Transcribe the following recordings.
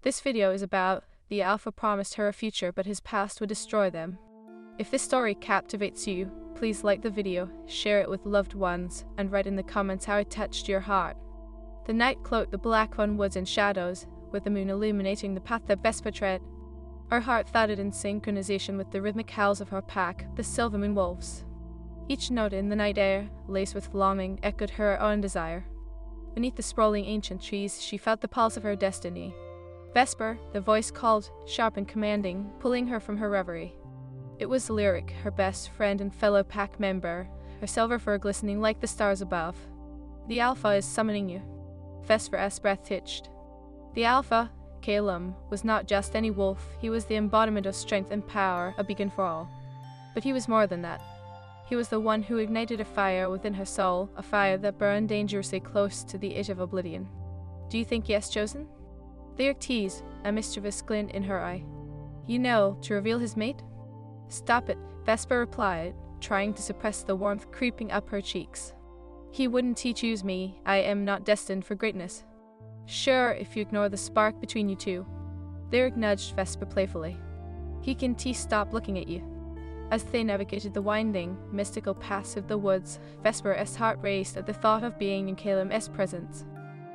This video is about the Alpha promised her a future, but his past would destroy them. If this story captivates you, please like the video, share it with loved ones, and write in the comments how it touched your heart. The night cloaked the Blackthorn woods in shadows, with the moon illuminating the path that Vesper tread. Her heart thudded in synchronization with the rhythmic howls of her pack, the Silvermoon wolves. Each note in the night air, laced with longing, echoed her own desire. Beneath the sprawling ancient trees, she felt the pulse of her destiny. Vesper, the voice called, sharp and commanding, pulling her from her reverie. It was Lyric, her best friend and fellow pack member, her silver fur glistening like the stars above. "The Alpha is summoning you." Vesper's breath hitched. The Alpha, Calum, was not just any wolf, he was the embodiment of strength and power, a beacon for all. But he was more than that. He was the one who ignited a fire within her soul, a fire that burned dangerously close to the edge of oblivion. "Do you think he has chosen?" Lyric teased, a mischievous glint in her eye. "You know, to reveal his mate?" "Stop it," Vesper replied, trying to suppress the warmth creeping up her cheeks. "He wouldn't choose me. I am not destined for greatness." "Sure, if you ignore the spark between you two." Lyric nudged Vesper playfully. "He can stop looking at you." As they navigated the winding, mystical paths of the woods, Vesper's heart raced at the thought of being in Calum's presence.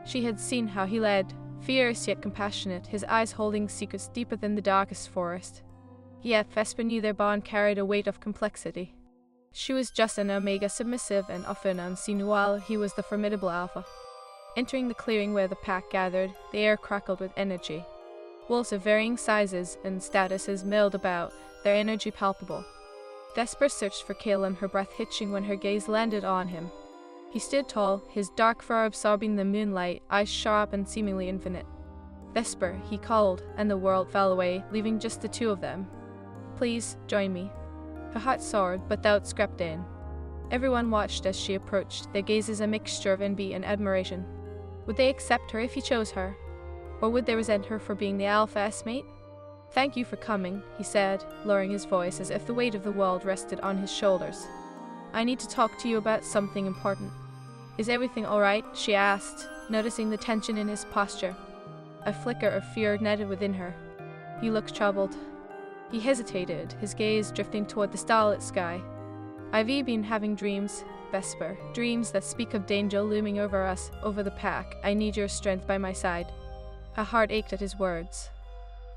She had seen how he led, fierce yet compassionate, his eyes holding secrets deeper than the darkest forest. Yet Vesper knew their bond carried a weight of complexity. She was just an Omega, submissive and often unseen, while he was the formidable Alpha. Entering the clearing where the pack gathered, the air crackled with energy. Wolves of varying sizes and statuses milled about, their energy palpable. Vesper searched for Calum, her breath hitching when her gaze landed on him. He stood tall, his dark fur absorbing the moonlight, eyes sharp and seemingly infinite. "Vesper," he called, and the world fell away, leaving just the two of them. "Please, join me." Her heart soared, but doubts crept in. Everyone watched as she approached, their gazes a mixture of envy and admiration. Would they accept her if he chose her? Or would they resent her for being the Alpha's mate? "Thank you for coming," he said, lowering his voice as if the weight of the world rested on his shoulders. "I need to talk to you about something important." "Is everything all right?" she asked, noticing the tension in his posture. A flicker of fear ignited within her. "You look troubled." He hesitated, his gaze drifting toward the starlit sky. "I've been having dreams, Vesper, dreams that speak of danger looming over us, over the pack. I need your strength by my side." Her heart ached at his words.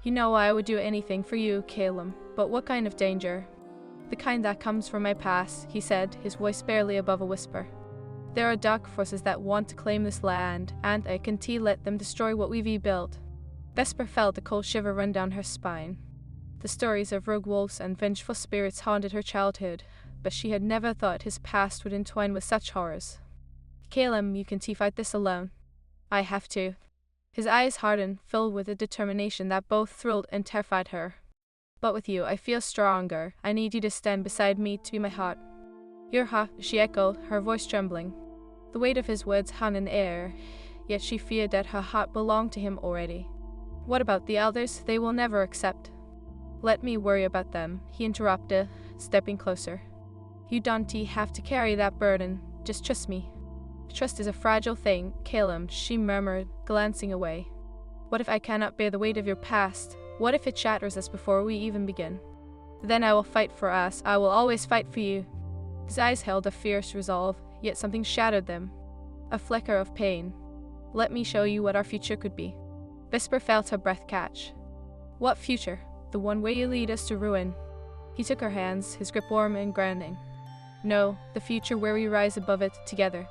"You know I would do anything for you, Calum, but what kind of danger?" "The kind that comes from my past," he said, his voice barely above a whisper. "There are dark forces that want to claim this land, and I can't let them destroy what we've built." Vesper felt a cold shiver run down her spine. The stories of rogue wolves and vengeful spirits haunted her childhood, but she had never thought his past would entwine with such horrors. "Calum, you can fight this alone." "I have to." His eyes hardened, filled with a determination that both thrilled and terrified her. "But with you, I feel stronger. I need you to stand beside me, to be my heart." "Your heart," she echoed, her voice trembling. The weight of his words hung in the air, yet she feared that her heart belonged to him already. "What about the elders? They will never accept." "Let me worry about them," he interrupted, stepping closer. "You don't have to carry that burden. Just trust me." "Trust is a fragile thing, Calum," she murmured, glancing away. "What if I cannot bear the weight of your past? What if it shatters us before we even begin?" "Then I will fight for us. I will always fight for you." His eyes held a fierce resolve, yet something shattered them. A flicker of pain. "Let me show you what our future could be." Vesper felt her breath catch. "What future?" "The one where you lead us to ruin." He took her hands, his grip warm and grounding. "No, the future where we rise above it together."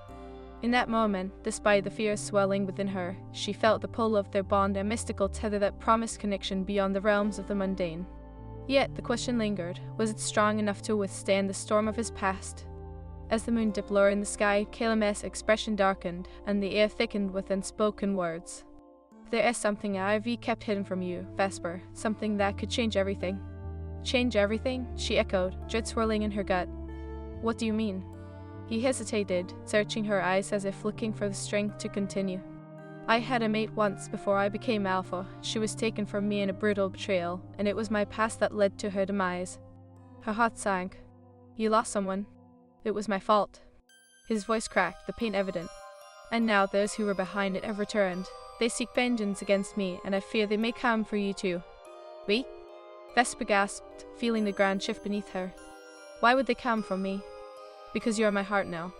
In that moment, despite the fear swelling within her, she felt the pull of their bond, a mystical tether that promised connection beyond the realms of the mundane. Yet the question lingered, was it strong enough to withstand the storm of his past? As the moon dipped lower in the sky, Calum's expression darkened, and the air thickened with unspoken words. "There is something I've kept hidden from you, Vesper, something that could change everything." "Change everything?" she echoed, dread swirling in her gut. "What do you mean?" He hesitated, searching her eyes as if looking for the strength to continue. "I had a mate once before I became Alpha. She was taken from me in a brutal betrayal, and it was my past that led to her demise." Her heart sank. "You lost someone?" "It was my fault." His voice cracked, the pain evident. "And now those who were behind it have returned." They seek vengeance against me, and I fear they may come for you too. We? Vesper gasped, feeling the ground shift beneath her. Why would they come for me? Because you are my heart now.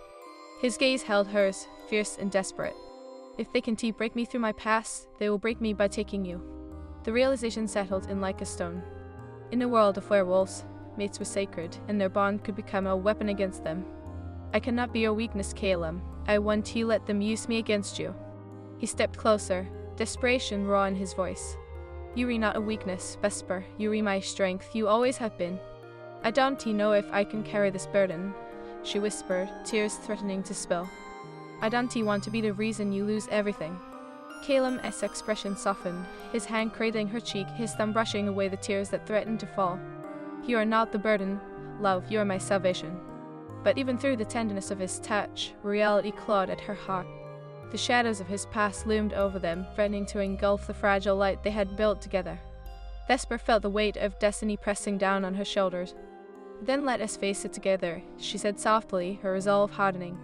His gaze held hers, fierce and desperate. If they can break me through my past, they will break me by taking you. The realization settled in like a stone. In a world of werewolves, mates were sacred, and their bond could become a weapon against them. I cannot be your weakness, Caleb. I want you let them use me against you. He stepped closer, desperation raw in his voice. You are not a weakness, Vesper. You are my strength. You always have been. I don't know if I can carry this burden, she whispered, tears threatening to spill. I don't want to be the reason you lose everything. Caleb's expression softened, his hand cradling her cheek, his thumb brushing away the tears that threatened to fall. You are not the burden, love, you are my salvation. But even through the tenderness of his touch, reality clawed at her heart. The shadows of his past loomed over them, threatening to engulf the fragile light they had built together. Vesper felt the weight of destiny pressing down on her shoulders. Then let us face it together, she said softly, her resolve hardening.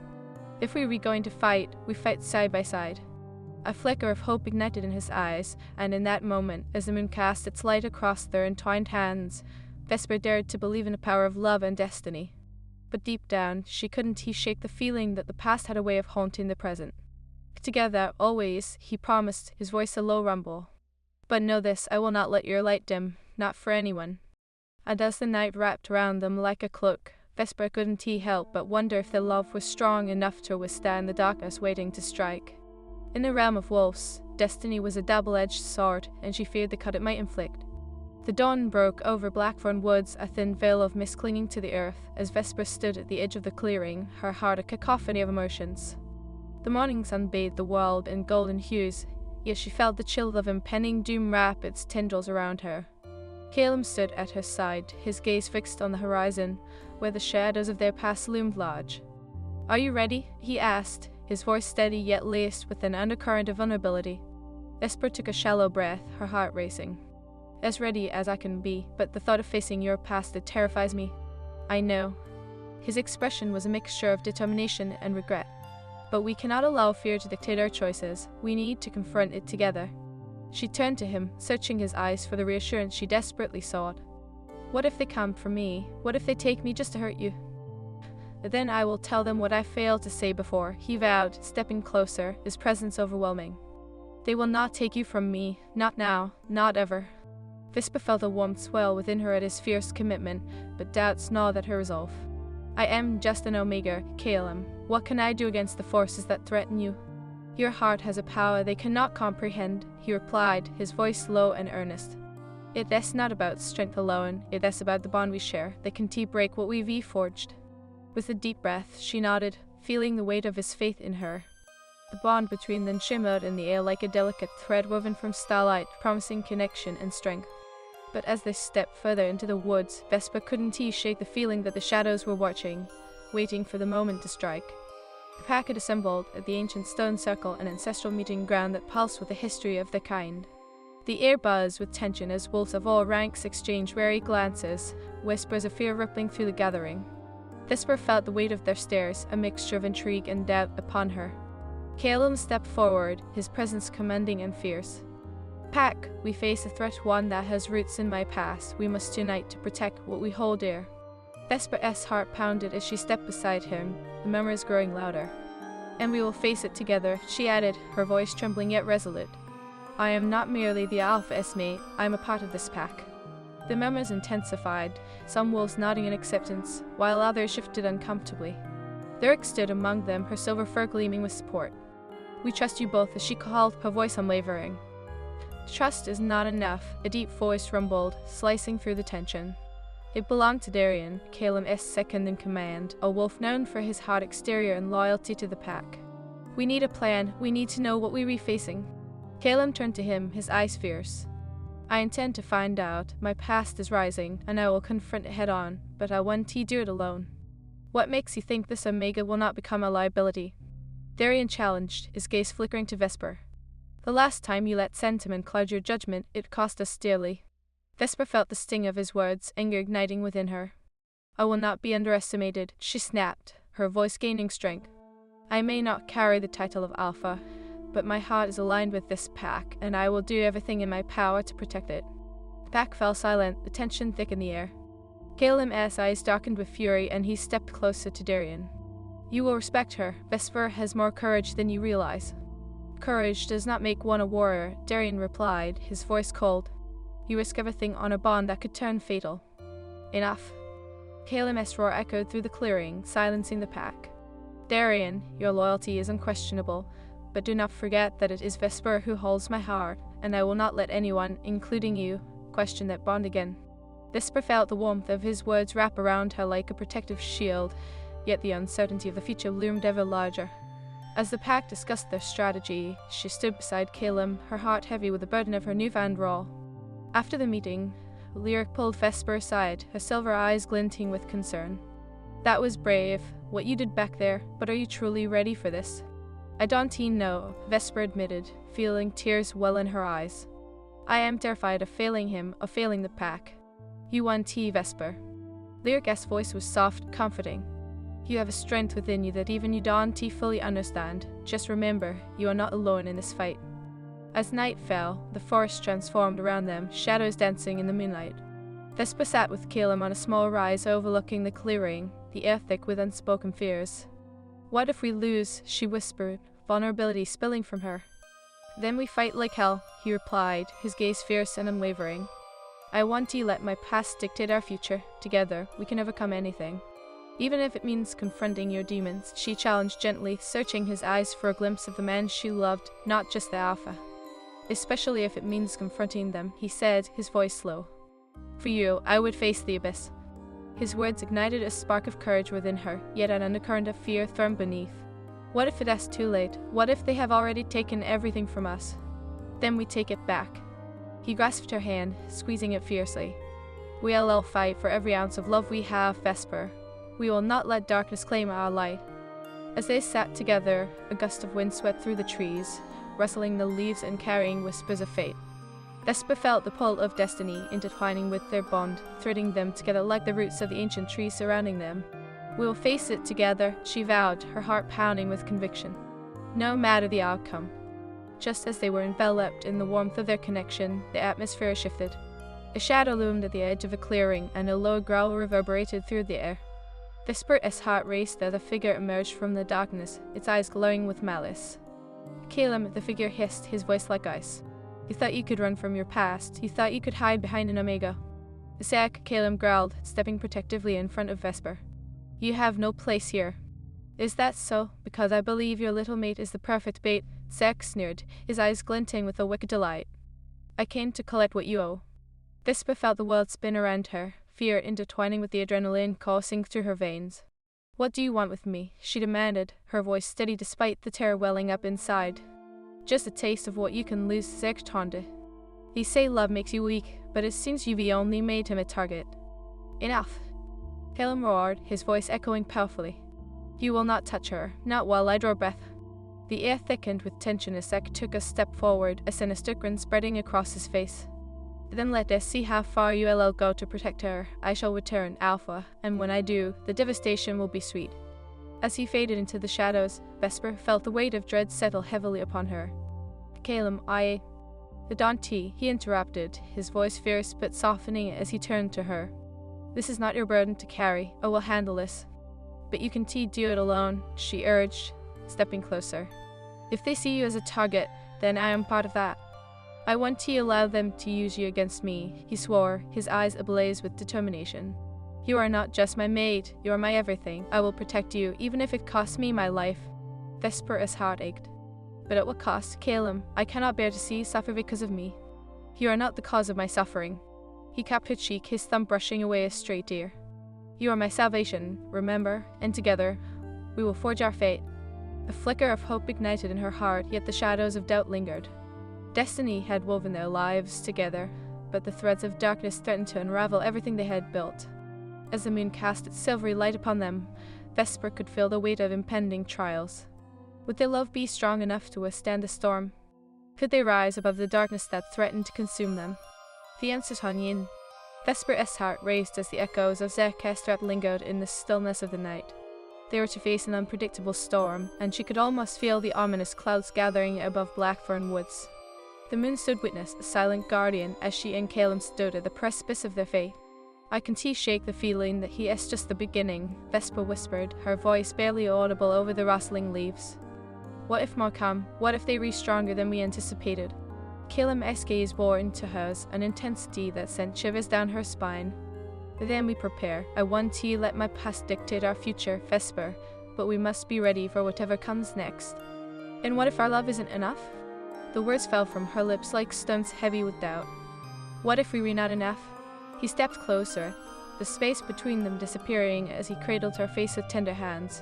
If we were going to fight, we fight side by side. A flicker of hope ignited in his eyes, and in that moment, as the moon cast its light across their entwined hands, Vesper dared to believe in the power of love and destiny. But deep down, she couldn't shake the feeling that the past had a way of haunting the present. Together, always, he promised, his voice a low rumble. But know this, I will not let your light dim, not for anyone. And as the night wrapped around them like a cloak, Vesper couldn't help but wonder if their love was strong enough to withstand the darkness waiting to strike. In the realm of wolves, destiny was a double-edged sword, and she feared the cut it might inflict. The dawn broke over Blackthorn Woods, a thin veil of mist clinging to the earth, as Vesper stood at the edge of the clearing, her heart a cacophony of emotions. The morning sun bathed the world in golden hues, yet she felt the chill of impending doom wrap its tendrils around her. Caleb stood at her side, his gaze fixed on the horizon, where the shadows of their past loomed large. Are you ready? He asked, his voice steady yet laced with an undercurrent of vulnerability. Vesper took a shallow breath, her heart racing. As ready as I can be, but the thought of facing your past, it terrifies me. I know. His expression was a mixture of determination and regret. But we cannot allow fear to dictate our choices. We need to confront it together. She turned to him, searching his eyes for the reassurance she desperately sought. What if they come for me? What if they take me just to hurt you? Then I will tell them what I failed to say before, he vowed, stepping closer, his presence overwhelming. They will not take you from me, not now, not ever. Vesper felt a warmth swell within her at his fierce commitment, but doubts gnawed at her resolve. I am just an Omega, Caleb. What can I do against the forces that threaten you? Your heart has a power they cannot comprehend, he replied, his voice low and earnest. It is not about strength alone, it is about the bond we share, that can break what we've forged. With a deep breath, she nodded, feeling the weight of his faith in her. The bond between them shimmered in the air like a delicate thread woven from starlight, promising connection and strength. But as they stepped further into the woods, Vesper couldn't shake the feeling that the shadows were watching, waiting for the moment to strike. The pack had assembled at the ancient stone circle, an ancestral meeting ground that pulsed with the history of their kind. The air buzzed with tension as wolves of all ranks exchanged wary glances, whispers of fear rippling through the gathering. Vesper felt the weight of their stares, a mixture of intrigue and doubt, upon her. Caleb stepped forward, his presence commanding and fierce. Pack, we face a threat, one that has roots in my past. We must unite to protect what we hold dear. Vesper's heart pounded as she stepped beside him, the memories growing louder. And we will face it together, she added, her voice trembling yet resolute. I am not merely the Alpha mate, I am a part of this pack. The murmurs intensified, some wolves nodding in acceptance, while others shifted uncomfortably. Lyric stood among them, her silver fur gleaming with support. We trust you both, as she called, her voice unwavering. Trust is not enough, a deep voice rumbled, slicing through the tension. It belonged to Darian, Caleb's second in command, a wolf known for his hard exterior and loyalty to the pack. We need a plan, we need to know what we're facing. Caleb turned to him, his eyes fierce. I intend to find out. My past is rising, and I will confront it head-on, but I want to do it alone. What makes you think this Omega will not become a liability? Darian challenged, his gaze flickering to Vesper. The last time you let sentiment cloud your judgment, it cost us dearly. Vesper felt the sting of his words, anger igniting within her. I will not be underestimated, she snapped, her voice gaining strength. I may not carry the title of Alpha, but my heart is aligned with this pack, and I will do everything in my power to protect it. The pack fell silent, the tension thick in the air. Calem's eyes darkened with fury, and he stepped closer to Darian. You will respect her. Vesper has more courage than you realize. Courage does not make one a warrior, Darian replied, his voice cold. You risk everything on a bond that could turn fatal. Enough. Calem's roar echoed through the clearing, silencing the pack. Darian, your loyalty is unquestionable, but do not forget that it is Vesper who holds my heart, and I will not let anyone, including you, question that bond again. Vesper felt the warmth of his words wrap around her like a protective shield, yet the uncertainty of the future loomed ever larger. As the pack discussed their strategy, she stood beside Calem, her heart heavy with the burden of her newfound role. After the meeting, Lyric pulled Vesper aside, her silver eyes glinting with concern. That was brave, what you did back there, but are you truly ready for this? I don't know, Vesper admitted, feeling tears well in her eyes. I am terrified of failing him, of failing the pack. You want Vesper. Lyric's voice was soft, comforting. You have a strength within you that even you don't fully understand. Just remember, you are not alone in this fight. As night fell, the forest transformed around them, shadows dancing in the moonlight. Vesper sat with Calem on a small rise overlooking the clearing, the air thick with unspoken fears. What if we lose? She whispered, vulnerability spilling from her. Then we fight like hell, he replied, his gaze fierce and unwavering. I want to let my past dictate our future. Together, we can overcome anything. Even if it means confronting your demons, she challenged gently, searching his eyes for a glimpse of the man she loved, not just the Alpha. Especially if it means confronting them, he said, his voice slow. For you, I would face the abyss. His words ignited a spark of courage within her, yet an undercurrent of fear thrummed beneath. What if it is too late? What if they have already taken everything from us? Then we take it back. He grasped her hand, squeezing it fiercely. We'll all fight for every ounce of love we have, Vesper. We will not let darkness claim our light. As they sat together, a gust of wind swept through the trees, rustling the leaves and carrying whispers of fate. Vesper felt the pull of destiny intertwining with their bond, threading them together like the roots of the ancient trees surrounding them. We will face it together, she vowed, her heart pounding with conviction. No matter the outcome. Just as they were enveloped in the warmth of their connection, the atmosphere shifted. A shadow loomed at the edge of a clearing, and a low growl reverberated through the air. Vesper's heart raced as a figure emerged from the darkness, its eyes glowing with malice. Calem, the figure hissed, his voice like ice. You thought you could run from your past. You thought you could hide behind an Omega. Isaac, Calem growled, stepping protectively in front of Vesper. You have no place here. Is that so? Because I believe your little mate is the perfect bait, Isaac sneered, his eyes glinting with a wicked delight. I came to collect what you owe. Vesper felt the world spin around her, fear intertwining with the adrenaline coursing through her veins. What do you want with me? She demanded, her voice steady despite the terror welling up inside. Just a taste of what you can lose, Isaac taunted. They say love makes you weak, but it seems you've only made him a target. Enough. Calem roared, his voice echoing powerfully. You will not touch her, not while I draw breath. The air thickened with tension as Isaac took a step forward, a sinister grin spreading across his face. Then let us see how far you will go to protect her. I shall return, Alpha, and when I do, the devastation will be sweet. As he faded into the shadows, Vesper felt the weight of dread settle heavily upon her. Calem, The Dante, he interrupted, his voice fierce but softening as he turned to her. This is not your burden to carry. I will handle this. But you can do it alone, she urged, stepping closer. If they see you as a target, then I am part of that. I want to allow them to use you against me, he swore, his eyes ablaze with determination. You are not just my mate, you are my everything. I will protect you, even if it costs me my life. Vesper's heart ached. But at what cost, Calem? I cannot bear to see you suffer because of me. You are not the cause of my suffering. He capped her cheek, his thumb brushing away a stray tear. You are my salvation, remember, and together, we will forge our fate. A flicker of hope ignited in her heart, yet the shadows of doubt lingered. Destiny had woven their lives together, but the threads of darkness threatened to unravel everything they had built. As the moon cast its silvery light upon them, Vesper could feel the weight of impending trials. Would their love be strong enough to withstand the storm? Could they rise above the darkness that threatened to consume them? The answers hung in. Vesper's heart raced as the echoes of Zerk's threat lingered in the stillness of the night. They were to face an unpredictable storm, and she could almost feel the ominous clouds gathering above Blackfern Woods. The moon stood witness, a silent guardian, as she and Caleb stood at the precipice of their fate. "I can shake the feeling that he is just the beginning," Vesper whispered, her voice barely audible over the rustling leaves. "What if more come? What if they reach stronger than we anticipated?" Caleb's gaze bore into hers, an intensity that sent shivers down her spine. "Then we prepare. I want to let my past dictate our future, Vesper, but we must be ready for whatever comes next." "And what if our love isn't enough?" The words fell from her lips like stones heavy with doubt. "What if we were not enough?" He stepped closer, the space between them disappearing as he cradled her face with tender hands.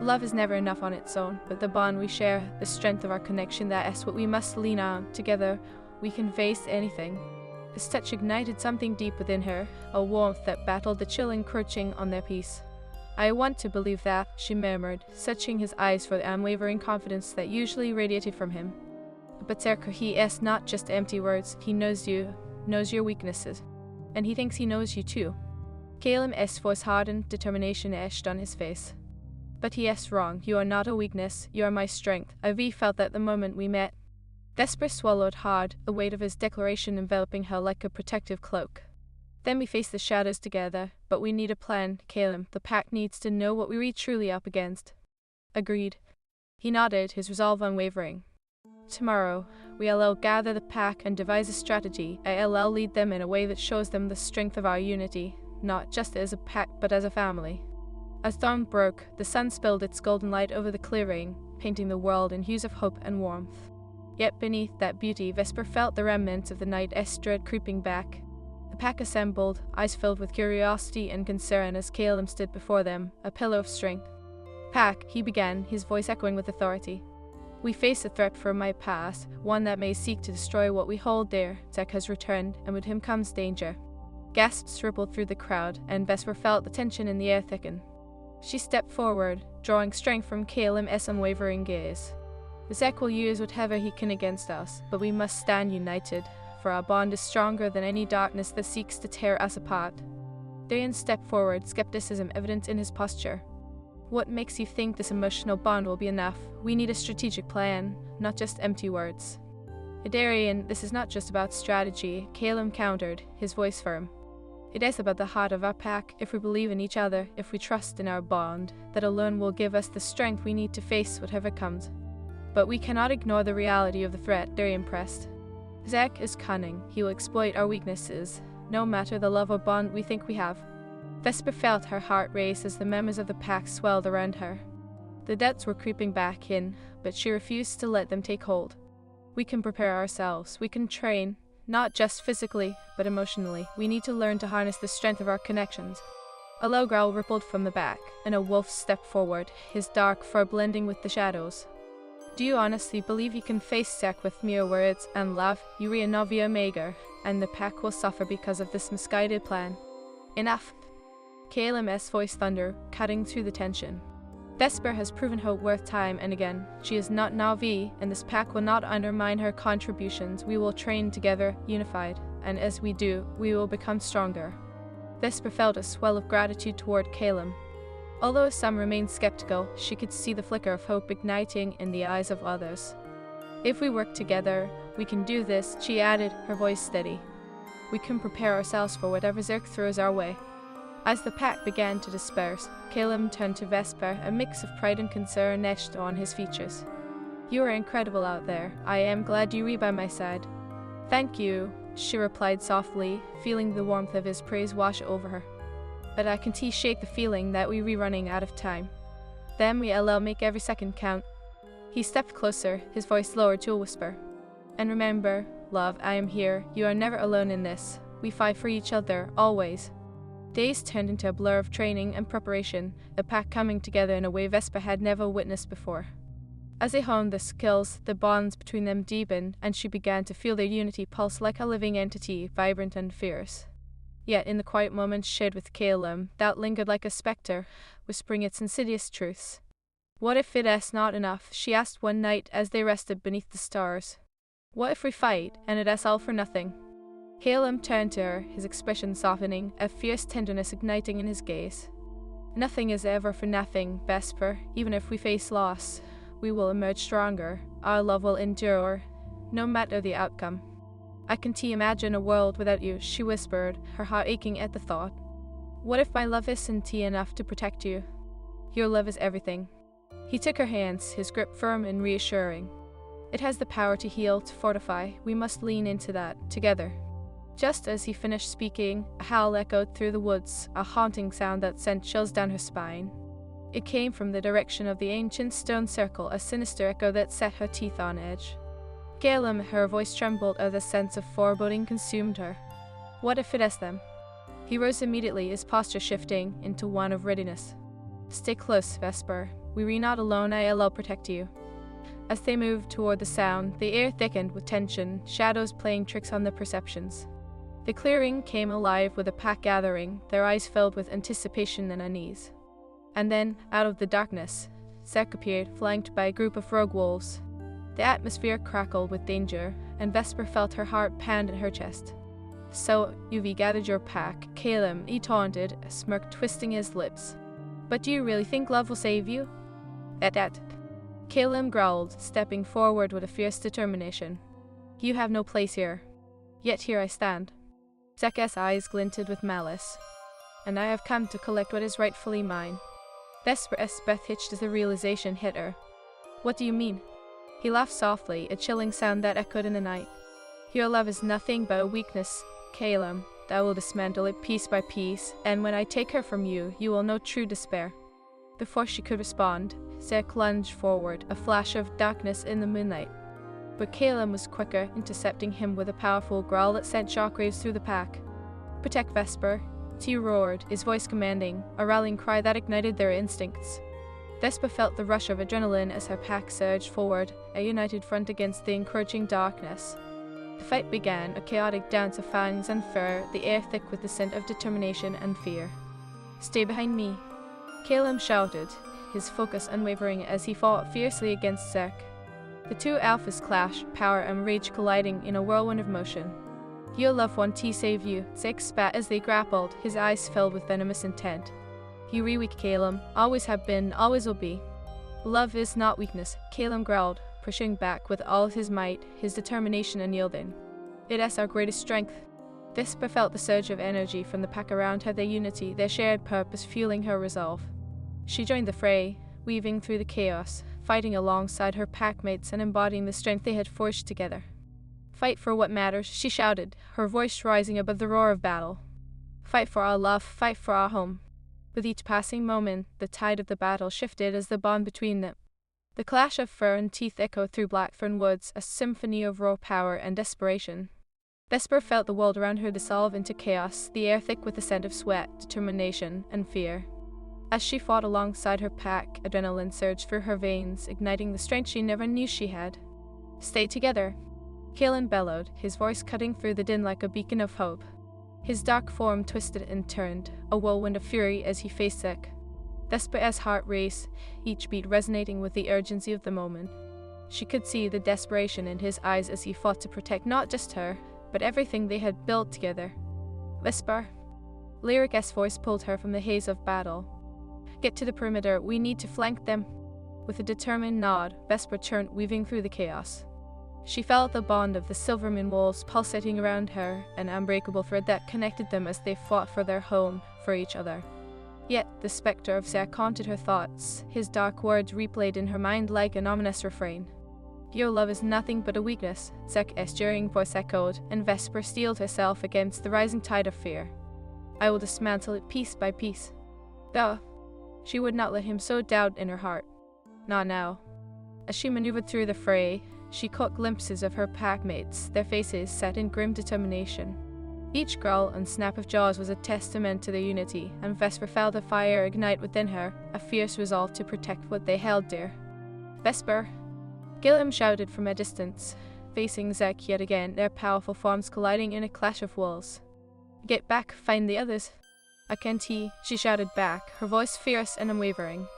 "Love is never enough on its own, but the bond we share, the strength of our connection, that is what we must lean on. Together, we can face anything." His touch ignited something deep within her, a warmth that battled the chill encroaching on their peace. "I want to believe that," she murmured, searching his eyes for the unwavering confidence that usually radiated from him. "But Zerko, he is not just empty words. He knows you, knows your weaknesses. And he thinks he knows you too." Caleb's voice hardened, determination etched on his face. "But he is wrong. You are not a weakness. You are my strength. I felt that the moment we met." Vesper swallowed hard, the weight of his declaration enveloping her like a protective cloak. "Then we face the shadows together, but we need a plan, Caleb. The pack needs to know what we're truly up against." "Agreed." He nodded, his resolve unwavering. "Tomorrow, we'll gather the pack and devise a strategy. I'll lead them in a way that shows them the strength of our unity, not just as a pack but as a family." As dawn broke, the sun spilled its golden light over the clearing, painting the world in hues of hope and warmth. Yet beneath that beauty, Vesper felt the remnants of the night dread creeping back. The pack assembled, eyes filled with curiosity and concern as Caleb stood before them, a pillar of strength. "Pack," he began, his voice echoing with authority. "We face a threat from my past, one that may seek to destroy what we hold dear. Zek has returned, and with him comes danger." Gasps rippled through the crowd, and Vesper felt the tension in the air thicken. She stepped forward, drawing strength from Caleb's unwavering gaze. "Zek will use whatever he can against us, but we must stand united, for our bond is stronger than any darkness that seeks to tear us apart." Dayan stepped forward, skepticism evident in his posture. "What makes you think this emotional bond will be enough? We need a strategic plan, not just empty words." "Idarian, this is not just about strategy," Caleb countered, his voice firm. "It is about the heart of our pack. If we believe in each other, if we trust in our bond, that alone will give us the strength we need to face whatever comes. But we cannot ignore the reality of the threat," Darian pressed. "Zek is cunning. He will exploit our weaknesses, no matter the love or bond we think we have." Vesper felt her heart race as the members of the pack swelled around her. The doubts were creeping back in, but she refused to let them take hold. "We can prepare ourselves. We can train, not just physically, but emotionally. We need to learn to harness the strength of our connections." A low growl rippled from the back, and a wolf stepped forward, his dark fur blending with the shadows. "Do you honestly believe you can face Zek with mere words and love? Yuria Novia Mager, and the pack will suffer because of this misguided plan." "Enough!" Caleb's voice thundered, cutting through the tension. "Vesper has proven her worth time and again. She is not Navi, and this pack will not undermine her contributions. We will train together, unified, and as we do, we will become stronger." Vesper felt a swell of gratitude toward Caleb. Although some remained skeptical, she could see the flicker of hope igniting in the eyes of others. "If we work together, we can do this," she added, her voice steady. "We can prepare ourselves for whatever Zerk throws our way." As the pack began to disperse, Caleb turned to Vesper, a mix of pride and concern etched on his features. "You are incredible out there. I am glad you were by my side." "Thank you," she replied softly, feeling the warmth of his praise wash over her. "But I can shake the feeling that we were running out of time. Then we'll make every second count." He stepped closer, his voice lowered to a whisper. "And remember, love, I am here. You are never alone in this. We fight for each other, always." Days turned into a blur of training and preparation, the pack coming together in a way Vesper had never witnessed before. As they honed their skills, the bonds between them deepened, and she began to feel their unity pulse like a living entity, vibrant and fierce. Yet in the quiet moments shared with Caleb, doubt lingered like a spectre, whispering its insidious truths. "What if it is not enough?" she asked one night as they rested beneath the stars. "What if we fight, and it is all for nothing?" Caleb turned to her, his expression softening, a fierce tenderness igniting in his gaze. Nothing is ever for nothing, Vesper. Even if we face loss, we will emerge stronger. Our love will endure, no matter the outcome. I can't imagine a world without you, she whispered, her heart aching at the thought. What if my love isn't enough to protect you? Your love is everything. He took her hands, his grip firm and reassuring. It has the power to heal, to fortify. We must lean into that, together. Just as he finished speaking, a howl echoed through the woods, a haunting sound that sent chills down her spine. It came from the direction of the ancient stone circle, a sinister echo that set her teeth on edge. Caleb, her voice trembled as a sense of foreboding consumed her. What if it is them? He rose immediately, his posture shifting into one of readiness. Stay close, Vesper. We are not alone, I'll protect you. As they moved toward the sound, the air thickened with tension, shadows playing tricks on the perceptions. The clearing came alive with a pack gathering, their eyes filled with anticipation and unease. And then, out of the darkness, Zek appeared, flanked by a group of rogue wolves. The atmosphere crackled with danger, and Vesper felt her heart pound in her chest. So, you've gathered your pack, Caleb, he taunted, a smirk twisting his lips. But do you really think love will save you? At that, Caleb growled, stepping forward with a fierce determination. You have no place here. Yet here I stand. Zek's eyes glinted with malice. And I have come to collect what is rightfully mine. Vesper's breath hitched as the realization hit her. What do you mean? He laughed softly, a chilling sound that echoed in the night. Your love is nothing but a weakness, Caleb. I will dismantle it piece by piece, and when I take her from you, you will know true despair. Before she could respond, Zek lunged forward, a flash of darkness in the moonlight. But Caleb was quicker, intercepting him with a powerful growl that sent shockwaves through the pack. Protect Vesper, he roared, his voice commanding, a rallying cry that ignited their instincts. Vesper felt the rush of adrenaline as her pack surged forward, a united front against the encroaching darkness. The fight began, a chaotic dance of fangs and fur, the air thick with the scent of determination and fear. Stay behind me, Caleb shouted, his focus unwavering as he fought fiercely against Zek. The two alphas clashed, power and rage colliding in a whirlwind of motion. Your loved one to save you, Zek spat as they grappled, his eyes filled with venomous intent. You are weak, Caleb. Always have been, always will be. Love is not weakness, Caleb growled, pushing back with all his might, his determination unyielding. It is our greatest strength. Vesper felt the surge of energy from the pack around her, their unity, their shared purpose fueling her resolve. She joined the fray, weaving through the chaos, fighting alongside her packmates and embodying the strength they had forged together. Fight for what matters, she shouted, her voice rising above the roar of battle. Fight for our love, fight for our home. With each passing moment, the tide of the battle shifted as the bond between them. The clash of fur and teeth echoed through Blackthorn Woods, a symphony of raw power and desperation. Vesper felt the world around her dissolve into chaos, the air thick with the scent of sweat, determination, and fear. As she fought alongside her pack, adrenaline surged through her veins, igniting the strength she never knew she had. Stay together, Caleb bellowed, his voice cutting through the din like a beacon of hope. His dark form twisted and turned, a whirlwind of fury as he faced Zek. Vesper's heart raced, each beat resonating with the urgency of the moment. She could see the desperation in his eyes as he fought to protect not just her, but everything they had built together. Vesper. Lyric's voice pulled her from the haze of battle. Get to the perimeter, we need to flank them. With a determined nod, Vesper turned, weaving through the chaos. She felt the bond of the Silvermoon wolves pulsating around her, an unbreakable thread that connected them as they fought for their home, for each other. Yet the specter of Zek haunted her thoughts, his dark words replayed in her mind like an ominous refrain. Your love is nothing but a weakness, Zek's jeering voice echoed, and Vesper steeled herself against the rising tide of fear. I will dismantle it piece by piece. Though, she would not let him sow doubt in her heart. Not now. As she maneuvered through the fray, she caught glimpses of her packmates, their faces set in grim determination. Each growl and snap of jaws was a testament to their unity, and Vesper felt a fire ignite within her, a fierce resolve to protect what they held dear. Vesper! Caleb shouted from a distance, facing Zek yet again, their powerful forms colliding in a clash of wills. Get back, find the others. I can't, she shouted back, her voice fierce and unwavering.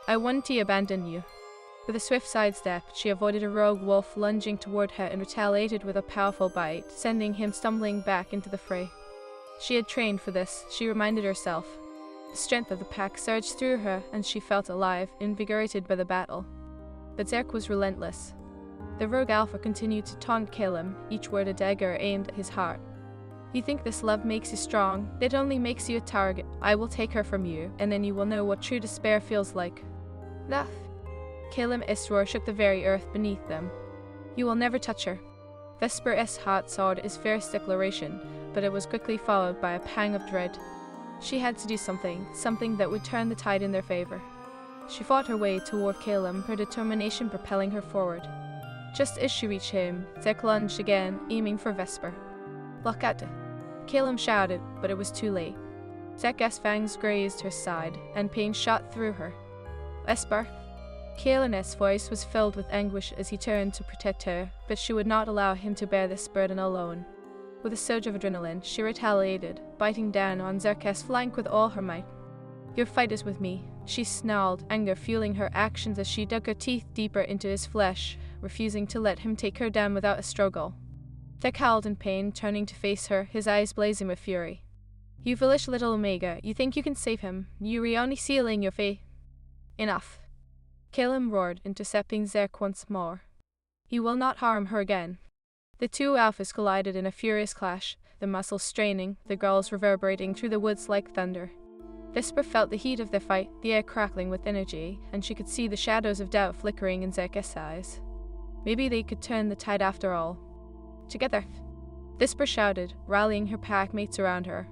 I won't abandon you. With a swift sidestep, she avoided a rogue wolf lunging toward her and retaliated with a powerful bite, sending him stumbling back into the fray. She had trained for this, she reminded herself. The strength of the pack surged through her, and she felt alive, invigorated by the battle. But Zerk was relentless. The rogue alpha continued to taunt Caleb, each word a dagger aimed at his heart. You think this love makes you strong? It only makes you a target. I will take her from you, and then you will know what true despair feels like. Laugh. Caleb's roar shook the very earth beneath them. You will never touch her. Vesper's heart soared his fierce declaration, but it was quickly followed by a pang of dread. She had to do something that would turn the tide in their favor. She fought her way toward Caleb, her determination propelling her forward. Just as she reached him, Zerk lunged again, aiming for Vesper. Look at it. Caleb shouted, but it was too late. Zerk's fangs grazed her side, and pain shot through her. Vesper. Caleb's voice was filled with anguish as he turned to protect her, but she would not allow him to bear this burden alone. With a surge of adrenaline, she retaliated, biting down on Zerk's flank with all her might. Your fight is with me, she snarled, anger fueling her actions as she dug her teeth deeper into his flesh, refusing to let him take her down without a struggle. Zerk howled in pain, turning to face her, his eyes blazing with fury. You foolish little Omega, you think you can save him. You are only sealing your fate. Enough. Caleb roared, intercepting Zerk once more. He will not harm her again. The two alphas collided in a furious clash, the muscles straining, the growls reverberating through the woods like thunder. Vesper felt the heat of their fight, the air crackling with energy, and she could see the shadows of doubt flickering in Zerk's eyes. Maybe they could turn the tide after all. Together. Vesper shouted, rallying her pack mates around her.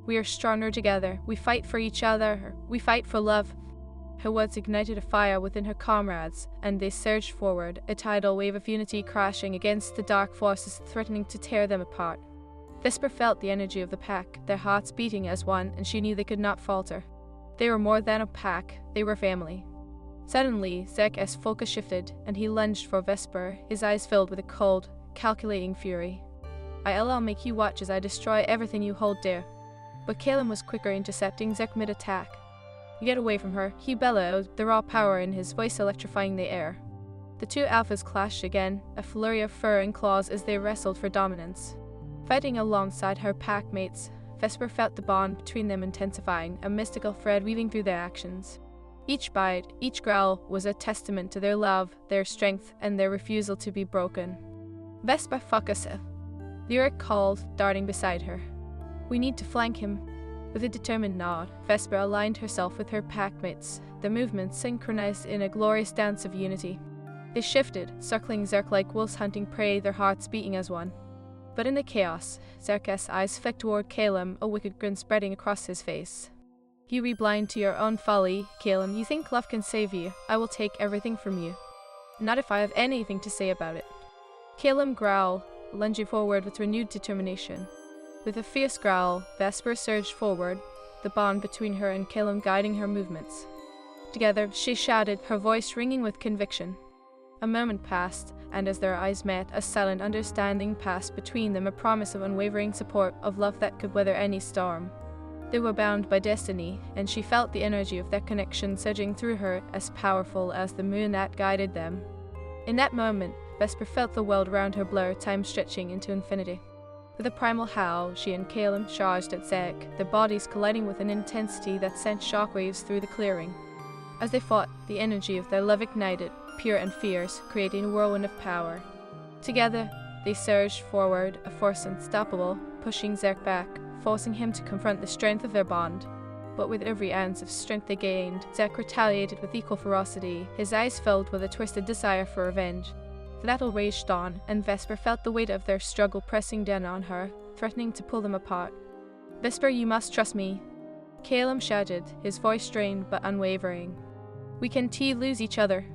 We are stronger together. We fight for each other. We fight for love. Her words ignited a fire within her comrades, and they surged forward, a tidal wave of unity crashing against the dark forces threatening to tear them apart. Vesper felt the energy of the pack, their hearts beating as one, and she knew they could not falter. They were more than a pack, they were family. Suddenly, Zerk's focus shifted, and he lunged for Vesper, his eyes filled with a cold, calculating fury. I'll make you watch as I destroy everything you hold dear. But Caleb was quicker, intercepting Zerk mid-attack. Get away from her, he bellowed, the raw power in his voice electrifying the air. The two alphas clashed again, a flurry of fur and claws as they wrestled for dominance. Fighting alongside her pack mates, Vesper felt the bond between them intensifying, a mystical thread weaving through their actions. Each bite, each growl was a testament to their love, their strength, and their refusal to be broken. Vesper, focus. Lyric called, darting beside her. We need to flank him. With a determined nod, Vesper aligned herself with her packmates, their movements synchronized in a glorious dance of unity. They shifted, circling Zerk like wolves hunting prey, their hearts beating as one. But in the chaos, Zerk's eyes flicked toward Caleb, a wicked grin spreading across his face. You be blind to your own folly, Caleb. You think love can save you. I will take everything from you. Not if I have anything to say about it. Caleb growled, lunging forward with renewed determination. With a fierce growl, Vesper surged forward, the bond between her and Caleb guiding her movements. Together, she shouted, her voice ringing with conviction. A moment passed, and as their eyes met, a silent understanding passed between them, a promise of unwavering support, of love that could weather any storm. They were bound by destiny, and she felt the energy of their connection surging through her, as powerful as the moon that guided them. In that moment, Vesper felt the world around her blur, time stretching into infinity. With a primal howl, she and Caleb charged at Zerk, their bodies colliding with an intensity that sent shockwaves through the clearing. As they fought, the energy of their love ignited, pure and fierce, creating a whirlwind of power. Together, they surged forward, a force unstoppable, pushing Zerk back, forcing him to confront the strength of their bond. But with every ounce of strength they gained, Zerk retaliated with equal ferocity, his eyes filled with a twisted desire for revenge. The battle raged on, and Vesper felt the weight of their struggle pressing down on her, threatening to pull them apart. Vesper, you must trust me. Caleb shouted, his voice strained but unwavering. We can lose each other.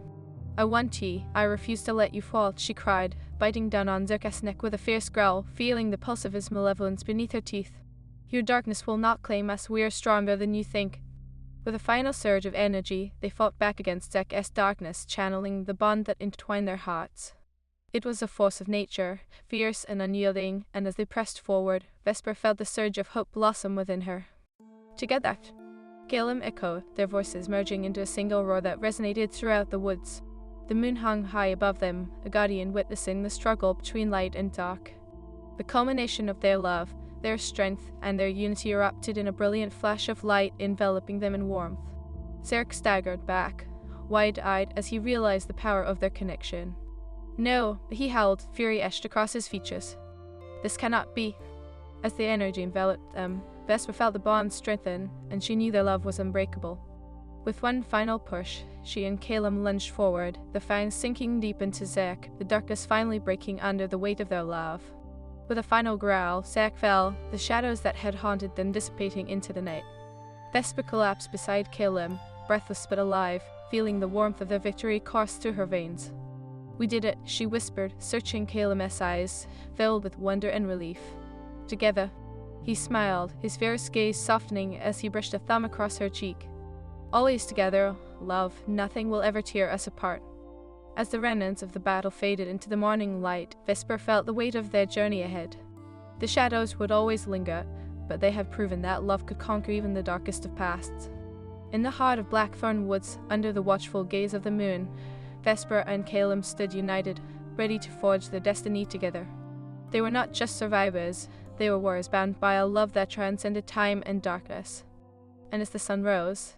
I want I refuse to let you fall, she cried, biting down on Zerk's neck with a fierce growl, feeling the pulse of his malevolence beneath her teeth. Your darkness will not claim us, we are stronger than you think. With a final surge of energy, they fought back against Zerk's darkness, channeling the bond that entwined their hearts. It was a force of nature, fierce and unyielding, and as they pressed forward, Vesper felt the surge of hope blossom within her. Together, Caleb echoed, their voices merging into a single roar that resonated throughout the woods. The moon hung high above them, a guardian witnessing the struggle between light and dark. The culmination of their love, their strength and their unity erupted in a brilliant flash of light, enveloping them in warmth. Zarek staggered back, wide-eyed as he realized the power of their connection. "No," he howled, fury etched across his features. "This cannot be." As the energy enveloped them, Vesper felt the bond strengthen, and she knew their love was unbreakable. With one final push, she and Caleb lunged forward, the fangs sinking deep into Zarek, the darkness finally breaking under the weight of their love. With a final growl, Zarek fell, the shadows that had haunted them dissipating into the night. Vesper collapsed beside Caleb, breathless but alive, feeling the warmth of their victory course through her veins. "We did it," she whispered, searching Caleb's eyes, filled with wonder and relief. "Together." He smiled, his fierce gaze softening as he brushed a thumb across her cheek. "Always together, love, nothing will ever tear us apart." As the remnants of the battle faded into the morning light, Vesper felt the weight of their journey ahead. The shadows would always linger, but they had proven that love could conquer even the darkest of pasts. In the heart of Blackthorn Woods, under the watchful gaze of the moon, Vesper and Caleb stood united, ready to forge their destiny together. They were not just survivors, they were warriors bound by a love that transcended time and darkness. And as the sun rose,